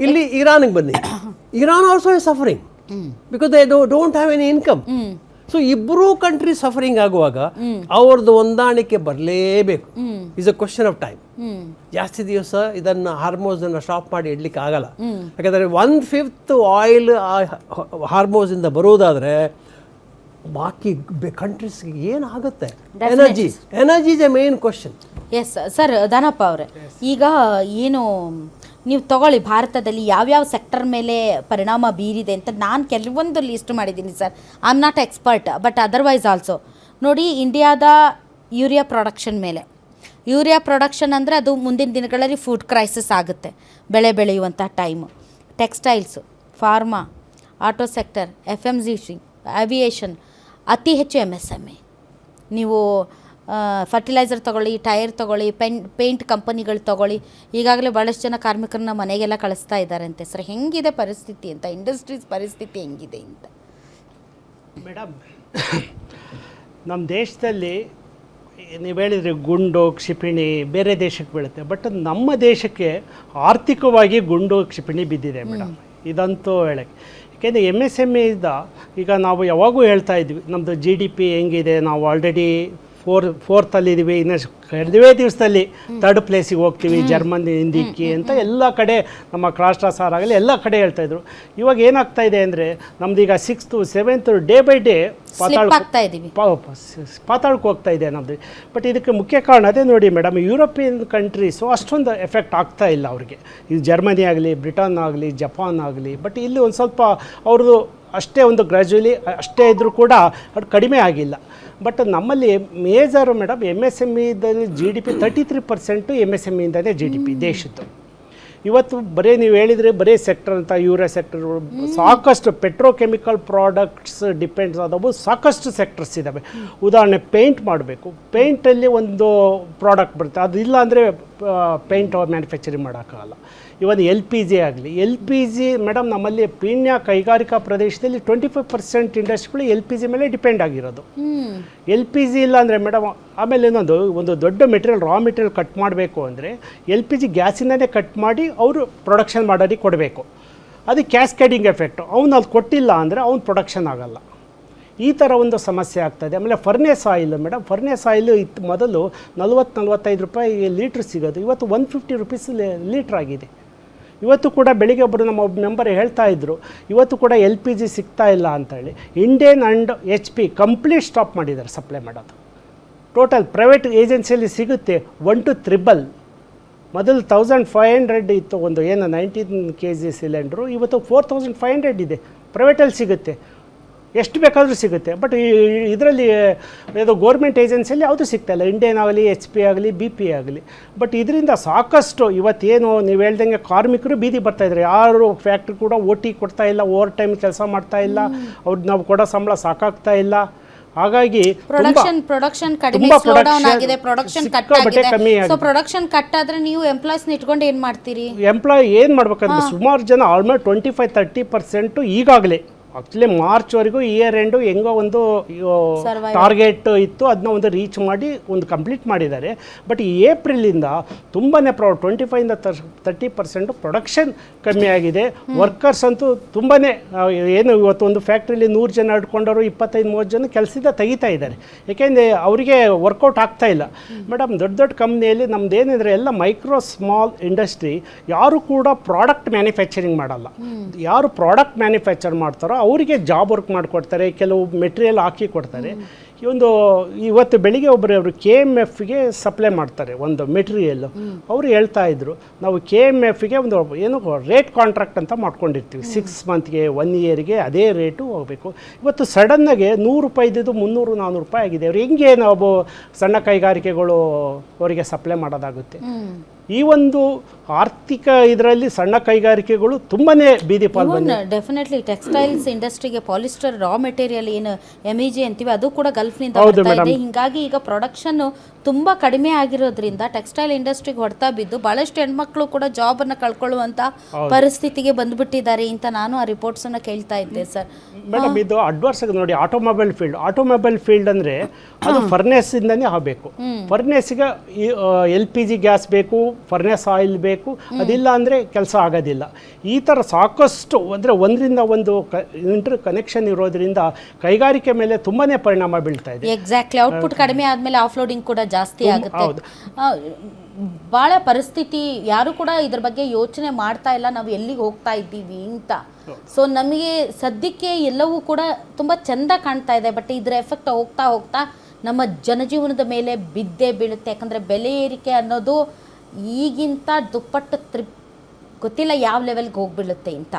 ಇಲ್ಲಿ ಇರಾನ್ಗೆ ಬನ್ನಿ, Iran also is suffering because they don't have any income. So ಇಬ್ಬರೂ country suffering ಆಗುವಾಗ ಅವ್ರದ್ದು ಹೊಂದಾಣಿಕೆ ಬರಲೇಬೇಕು. Is a question of time. ಜಾಸ್ತಿ ದಿವಸ ಇದನ್ನು ಹಾರ್ಮೋಸನ್ನು ಸ್ಟಾಪ್ ಮಾಡಿ ಇಡ್ಲಿಕ್ಕೆ ಆಗಲ್ಲ. ಯಾಕಂದರೆ 1/5 ಆಯಿಲ್ ಹಾರ್ಮೋಸಿಂದ ಬರುವುದಾದರೆ ಬಾಕಿ ಕಂಟ್ರೀಸ್ಗೆ ಏನಾಗುತ್ತೆ? Energy is A main question. Yes sir. Danappa ಅವರೇ, ಈಗ ಏನು ನೀವು ತಗೊಳ್ಳಿ, ಭಾರತದಲ್ಲಿ ಯಾವ್ಯಾವ ಸೆಕ್ಟರ್ ಮೇಲೆ ಪರಿಣಾಮ ಬೀರಿದೆ ಅಂತ ನಾನು ಕೆಲವೊಂದು ಲಿಸ್ಟ್ ಮಾಡಿದ್ದೀನಿ sir. I am not expert, but otherwise also ನೋಡಿ, ಇಂಡಿಯಾದ ಯೂರಿಯಾ ಪ್ರೊಡಕ್ಷನ್ ಮೇಲೆ, ಯೂರಿಯಾ ಪ್ರೊಡಕ್ಷನ್ ಅಂದರೆ ಅದು ಮುಂದಿನ ದಿನಗಳಲ್ಲಿ ಫುಡ್ ಕ್ರೈಸಿಸ್ ಆಗುತ್ತೆ, ಬೆಳೆ ಬೆಳೆಯುವಂಥ time. Textiles, pharma, auto sector, FMCG, aviation, ಅತಿ ಹೆಚ್ಚು MSME. ನೀವು ಫರ್ಟಿಲೈಸರ್ ತೊಗೊಳ್ಳಿ, ಟೈರ್ ತೊಗೊಳ್ಳಿ, ಪೇಂಟ್ ಕಂಪನಿಗಳು ತೊಗೊಳ್ಳಿ, ಈಗಾಗಲೇ ಭಾಳಷ್ಟು ಜನ ಕಾರ್ಮಿಕರನ್ನ ಮನೆಗೆಲ್ಲ ಕಳಿಸ್ತಾ ಇದ್ದಾರಂತೆ. ಸರ್, ಹೆಂಗಿದೆ ಪರಿಸ್ಥಿತಿ ಅಂತ, ಇಂಡಸ್ಟ್ರೀಸ್ ಪರಿಸ್ಥಿತಿ ಹೆಂಗಿದೆ ಅಂತ? ಮೇಡಮ್, ನಮ್ಮ ದೇಶದಲ್ಲಿ ನೀವು ಹೇಳಿದ್ರಿ ಗುಂಡು ಕ್ಷಿಪಣಿ ಬೇರೆ ದೇಶಕ್ಕೆ ಬೀಳುತ್ತೆ, ಬಟ್ ನಮ್ಮ ದೇಶಕ್ಕೆ ಆರ್ಥಿಕವಾಗಿ ಗುಂಡು ಕ್ಷಿಪಣಿ ಬಿದ್ದಿದೆ ಮೇಡಮ್, ಇದಂತೂ ಹೇಳಕ್ಕೆ. ಯಾಕೆಂದರೆ MSME ಈಗ ನಾವು ಯಾವಾಗೂ ಹೇಳ್ತಾ ಇದ್ವಿ, ನಮ್ಮದು GDP ಹೆಂಗಿದೆ, ನಾವು ಆಲ್ರೆಡಿ ಫೋರ್ತಲ್ಲಿದ್ದೀವಿ, ಇನ್ನು ಕೆಲವೇ ದಿವಸದಲ್ಲಿ 3rd ಪ್ಲೇಸಿಗೆ ಹೋಗ್ತೀವಿ, ಜರ್ಮನ್ ಹಿಂದಿಕ್ಕಿ ಅಂತ ಎಲ್ಲ ಕಡೆ ನಮ್ಮ ರಾಷ್ಟ್ರ ಸಾರಾಗಲಿ ಎಲ್ಲ ಕಡೆ ಹೇಳ್ತಾಯಿದ್ರು. ಇವಾಗ ಏನಾಗ್ತಾ ಇದೆ ಅಂದರೆ ನಮ್ದು ಈಗ 6th 7th day by day ಪಾತಾಳಕ್ಕೆ ಹೋಗ್ತಾ ಇದೆ ನಮ್ಮದು. ಬಟ್ ಇದಕ್ಕೆ ಮುಖ್ಯ ಕಾರಣ ಅದೇ ನೋಡಿ ಮೇಡಮ್, ಯುರೋಪಿಯನ್ ಕಂಟ್ರೀಸು ಅಷ್ಟೊಂದು ಎಫೆಕ್ಟ್ ಆಗ್ತಾ ಇಲ್ಲ ಅವ್ರಿಗೆ. ಇದು ಜರ್ಮನಿ ಆಗಲಿ, ಬ್ರಿಟನ್ ಆಗಲಿ, ಜಪಾನ್ ಆಗಲಿ. ಬಟ್ ಇಲ್ಲಿ ಒಂದು ಸ್ವಲ್ಪ ಅವ್ರದ್ದು ಅಷ್ಟೇ ಒಂದು ಗ್ರ್ಯಾಜುಯಲಿ ಅಷ್ಟೇ ಇದ್ದರೂ ಕೂಡ ಅದು ಕಡಿಮೆ ಆಗಿಲ್ಲ. ಬಟ್ ನಮ್ಮಲ್ಲಿ ಮೇಜರು ಮೇಡಮ್ MSMEದಲ್ಲಿ GDP 33% MSMEಯಿಂದನೇ GDP ದೇಶದ್ದು. ಇವತ್ತು ಬರೀ ನೀವು ಹೇಳಿದರೆ ಬರೀ ಸೆಕ್ಟರ್ ಅಂತ, ಯೂರಿಯಾ ಸೆಕ್ಟರ್, ಸಾಕಷ್ಟು ಪೆಟ್ರೋಕೆಮಿಕಲ್ ಪ್ರಾಡಕ್ಟ್ಸ್ ಡಿಪೆಂಡ್ಸ್ ಆದವು, ಸಾಕಷ್ಟು ಸೆಕ್ಟರ್ಸ್ ಇದ್ದಾವೆ. ಉದಾಹರಣೆ ಪೇಂಟ್ ಮಾಡಬೇಕು, ಪೇಂಟಲ್ಲಿ ಒಂದು ಪ್ರಾಡಕ್ಟ್ ಬರುತ್ತೆ, ಅದಿಲ್ಲ ಅಂದರೆ ಪೇಂಟ್ ಮ್ಯಾನುಫ್ಯಾಕ್ಚರಿಂಗ್ ಮಾಡೋಕ್ಕಾಗಲ್ಲ. ಇವನ್ LPG ಆಗಲಿ, LPG ಮೇಡಮ್ ನಮ್ಮಲ್ಲಿ ಪೀಣ್ಯ ಕೈಗಾರಿಕಾ ಪ್ರದೇಶದಲ್ಲಿ 25% ಇಂಡಸ್ಟ್ರಿಗಳು LPG ಮೇಲೆ ಡಿಪೆಂಡ್ ಆಗಿರೋದು. LPG ಇಲ್ಲ ಅಂದರೆ ಮೇಡಮ್, ಆಮೇಲೆ ಒಂದು ದೊಡ್ಡ ಮೆಟೀರಿಯಲ್, ರಾ ಮೆಟೀರಿಯಲ್ ಕಟ್ ಮಾಡಬೇಕು ಅಂದರೆ LPG ಗ್ಯಾಸಿಂದನೇ ಕಟ್ ಮಾಡಿ ಅವರು ಪ್ರೊಡಕ್ಷನ್ ಮಾಡೋರಿಗೆ ಕೊಡಬೇಕು. ಅದು ಕ್ಯಾಸ್ಕೇಡಿಂಗ್ ಎಫೆಕ್ಟು. ಅವ್ನು ಅದು ಕೊಟ್ಟಿಲ್ಲ ಅಂದರೆ ಅವ್ನು ಪ್ರೊಡಕ್ಷನ್ ಆಗಲ್ಲ. ಈ ಥರ ಒಂದು ಸಮಸ್ಯೆ ಆಗ್ತದೆ. ಆಮೇಲೆ furnace oil madam, furnace oil ಇತ್ತು ಮೊದಲು 40-45 ರೂಪಾಯಿ ಲೀಟ್ರ್ ಸಿಗೋದು, ಇವತ್ತು 150 ರೂಪೀಸ್ ಲೀಟ್ರ್ ಆಗಿದೆ. ಇವತ್ತು ಕೂಡ ಬೆಳಿಗ್ಗೆ ಒಬ್ಬರು ನಮ್ಮ ಮೆಂಬರ್ ಹೇಳ್ತಾ ಇದ್ದರು, ಇವತ್ತು ಕೂಡ LPG ಸಿಗ್ತಾ ಇಲ್ಲ ಅಂತೇಳಿ. Indane and HP complete stop ಮಾಡಿದ್ದಾರೆ ಸಪ್ಲೈ ಮಾಡೋದು. ಟೋಟಲ್ ಪ್ರೈವೇಟ್ ಏಜೆನ್ಸಿಯಲ್ಲಿ ಸಿಗುತ್ತೆ 1 to 3. ಮೊದಲು 1500 ಇತ್ತು ಒಂದು 19 kg ಸಿಲಿಂಡ್ರು, ಇವತ್ತು 4500 ಇದೆ. ಪ್ರೈವೇಟಲ್ಲಿ ಸಿಗುತ್ತೆ, ಎಷ್ಟು ಬೇಕಾದರೂ ಸಿಗುತ್ತೆ. ಬಟ್ ಇದರಲ್ಲಿ ಇದು ಗೋರ್ಮೆಂಟ್ ಏಜೆನ್ಸಿಯಲ್ಲಿ ಯಾವುದು ಸಿಗ್ತಾಯಿಲ್ಲ, ಇಂಡಿಯನ್ ಆಗಲಿ, HP ಆಗಲಿ, BP ಆಗಲಿ. ಬಟ್ ಇದರಿಂದ ಸಾಕಷ್ಟು ಇವತ್ತೇನು ನೀವು ಹೇಳ್ದಂಗೆ ಕಾರ್ಮಿಕರು ಬೀದಿ ಬರ್ತಾಯಿದ್ದಾರೆ. ಯಾರು ಫ್ಯಾಕ್ಟ್ರಿ ಕೂಡ OT ಕೊಡ್ತಾ ಇಲ್ಲ, ಓವರ್ ಟೈಮ್ ಕೆಲಸ ಮಾಡ್ತಾ ಇಲ್ಲ, ಅವ್ರಿಗೆ ನಾವು ಕೊಡೋ ಸಂಬಳ ಸಾಕಾಗ್ತಾ ಇಲ್ಲ. ಹಾಗಾಗಿ ಪ್ರೊಡಕ್ಷನ್ ಕಡಿಮೆ, ಸ್ಲೋ ಡೌನ್ ಆಗಿದೆ, ಪ್ರೊಡಕ್ಷನ್ ಕಟ್ ಆಗಿದೆ. ಸೊ ಪ್ರೊಡಕ್ಷನ್ ಕಟ್ ಆದ್ರೆ ನೀವು ಎಂಪ್ಲಾಯ್ಸ್ನ ಇಟ್ಕೊಂಡು ಏನು ಮಾಡ್ತೀರಿ? ಎಂಪ್ಲಾಯ್ ಏನು ಮಾಡ್ಬೇಕಂದ್ರೆ ಸುಮಾರು ಜನ ಆಲ್ಮೋಸ್ಟ್ 25-30% ಈಗಾಗಲೇ ಆ್ಯಕ್ಚುಲಿ ಮಾರ್ಚ್ವರೆಗೂ ಇಯರ್ ಎಂಡು ಹೆಂಗೋ ಒಂದು ಟಾರ್ಗೆಟ್ ಇತ್ತು, ಅದನ್ನ ಒಂದು ರೀಚ್ ಮಾಡಿ ಒಂದು ಕಂಪ್ಲೀಟ್ ಮಾಡಿದ್ದಾರೆ. ಬಟ್ ಈ ಏಪ್ರಿಲಿಂದ ತುಂಬಾ 25-30% ಪ್ರೊಡಕ್ಷನ್ ಕಮ್ಮಿ ಆಗಿದೆ. ವರ್ಕರ್ಸ್ ಅಂತೂ ತುಂಬಾ ಏನು ಇವತ್ತು ಒಂದು ಫ್ಯಾಕ್ಟ್ರಿಲಿ 100 ಜನ ಹಿಡ್ಕೊಂಡವರು 25-30 ಜನ ಕೆಲಸದಿಂದ ತೆಗಿತಾ ಇದ್ದಾರೆ. ಏಕೆಂದರೆ ಅವರಿಗೆ ವರ್ಕೌಟ್ ಆಗ್ತಾ ಇಲ್ಲ ಮೇಡಮ್. ದೊಡ್ಡ ಕಂಪ್ನಿಯಲ್ಲಿ ನಮ್ದು ಏನಿದ್ರೆ ಎಲ್ಲ ಮೈಕ್ರೋ ಸ್ಮಾಲ್ ಇಂಡಸ್ಟ್ರಿ, ಯಾರು ಕೂಡ ಪ್ರಾಡಕ್ಟ್ ಮ್ಯಾನುಫ್ಯಾಕ್ಚರಿಂಗ್ ಮಾಡಲ್ಲ. ಯಾರು ಪ್ರಾಡಕ್ಟ್ ಮ್ಯಾನುಫ್ಯಾಕ್ಚರ್ ಮಾಡ್ತಾರೋ ಅವರಿಗೆ ಜಾಬ್ ವರ್ಕ್ ಮಾಡಿಕೊಡ್ತಾರೆ, ಕೆಲವು ಮೆಟೀರಿಯಲ್ ಹಾಕಿ ಕೊಡ್ತಾರೆ. ಇವತ್ತು ಬೆಳಿಗ್ಗೆ ಅವರು KMFಗೆ ಸಪ್ಲೈ ಮಾಡ್ತಾರೆ ಒಂದು ಮೆಟೀರಿಯಲ್ಲು. ಅವರು ಹೇಳ್ತಾ ಇದ್ರು, ನಾವು KMFಗೆ ಒಂದು ಏನು ರೇಟ್ ಕಾಂಟ್ರಾಕ್ಟ್ ಅಂತ ಮಾಡ್ಕೊಂಡಿರ್ತೀವಿ, 6 ಮಂತ್ಗೆ 1 ಇಯರ್ಗೆ ಅದೇ ರೇಟು ಹೋಗಬೇಕು. ಇವತ್ತು ಸಡನ್ನಾಗೆ 100 ರೂಪಾಯಿದ್ದು 300-400 ರೂಪಾಯಿ ಆಗಿದೆ. ಅವ್ರು ಹೆಂಗೆ ನಾವು ಸಣ್ಣ ಕೈಗಾರಿಕೆಗಳು ಅವರಿಗೆ ಸಪ್ಲೈ ಮಾಡೋದಾಗುತ್ತೆ? ಈ ಒಂದು ಆರ್ಥಿಕ ಇದರಲ್ಲಿ ಸಣ್ಣ ಕೈಗಾರಿಕೆಗಳು ತುಂಬಾ ಬೀದಿ ಪಾಲು ಬಂದಿದೆ. ಡೆಫಿನೆಟ್ಲಿ ಟೆಕ್ಸ್ಟೈಲ್ಸ್ ಇಂಡಸ್ಟ್ರಿಗೆ ಪಾಲಿಸ್ಟರ್ ರಾ ಮೆಟೀರಿಯಲ್ ಏನು MEG ಅಂತೀವಿ, ಅದು ಕೂಡ ಗಲ್ಫ್ನಿಂದ ಬರ್ತಾ ಇದೆ. ಹೀಗಾಗಿ ಈಗ ಪ್ರೊಡಕ್ಷನ್ ತುಂಬ ಕಡಿಮೆ ಆಗಿರೋದ್ರಿಂದ ಟೆಕ್ಸ್ಟೈಲ್ ಇಂಡಸ್ಟ್ರಿಗೆ ಹೊಡೆತ ಬಿದ್ದು ಭಾಳಷ್ಟು ಹೆಣ್ಮಕ್ಳು ಕೂಡ ಜಾಬನ್ನು ಕಳ್ಕೊಳ್ಳುವಂಥ ಪರಿಸ್ಥಿತಿಗೆ ಬಂದುಬಿಟ್ಟಿದ್ದಾರೆ ಅಂತ ನಾನು ಆ ರಿಪೋರ್ಟ್ಸನ್ನು ಕೇಳ್ತಾ ಇದ್ದೆ ಸರ್. ಮೇಡಮ್ ಇದು ಅಡ್ವಾನ್ಸ್ ಆಗಿ ನೋಡಿ, ಆಟೋಮೊಬೈಲ್ ಫೀಲ್ಡ್ ಅಂದರೆ ಅದು ಫರ್ನೇಸಿಂದನೇ ಆಗಬೇಕು. ಫರ್ನೇಸಿಗೆ LPG ಗ್ಯಾಸ್ ಬೇಕು, ಫರ್ನೇಸ್ ಆಯಿಲ್ ಬೇಕು, ಅದಿಲ್ಲ ಅಂದರೆ ಕೆಲಸ ಆಗೋದಿಲ್ಲ. ಈ ಥರ ಸಾಕಷ್ಟು ಅಂದರೆ ಒಂದರಿಂದ ಒಂದು ಇಂಟರ್ ಕನೆಕ್ಷನ್ ಇರೋದ್ರಿಂದ ಕೈಗಾರಿಕೆ ಮೇಲೆ ತುಂಬಾ ಪರಿಣಾಮ ಬೀಳ್ತಾ ಇದೆ. ಎಕ್ಸಾಕ್ಟ್ಲಿ, ಔಟ್ಪುಟ್ ಕಡಿಮೆ ಆದಮೇಲೆ ಆಫ್ಲೋಡಿಂಗ್ ಕೂಡ ಜಾಸ್ತಿ ಆಗುತ್ತೆ. ಭಾಳ ಪರಿಸ್ಥಿತಿ, ಯಾರು ಕೂಡ ಇದ್ರ ಬಗ್ಗೆ ಯೋಚನೆ ಮಾಡ್ತಾ ಇಲ್ಲ ನಾವು ಎಲ್ಲಿಗೆ ಹೋಗ್ತಾ ಇದ್ದೀವಿ ಅಂತ. ಸೊ ನಮಗೆ ಸದ್ಯಕ್ಕೆ ಎಲ್ಲವೂ ಕೂಡ ತುಂಬ ಚೆಂದ ಕಾಣ್ತಾ ಇದೆ, ಬಟ್ ಇದರ ಎಫೆಕ್ಟ್ ಹೋಗ್ತಾ ಹೋಗ್ತಾ ನಮ್ಮ ಜನಜೀವನದ ಮೇಲೆ ಬಿದ್ದೇ ಬೀಳುತ್ತೆ. ಯಾಕಂದರೆ ಬೆಲೆ ಏರಿಕೆ ಅನ್ನೋದು ಈಗಿಂತ ದುಪ್ಪಟ್ಟು ಗೊತ್ತಿಲ್ಲ ಯಾವ ಲೆವೆಲ್ಗೆ ಹೋಗ್ಬೀಳುತ್ತೆ ಅಂತ.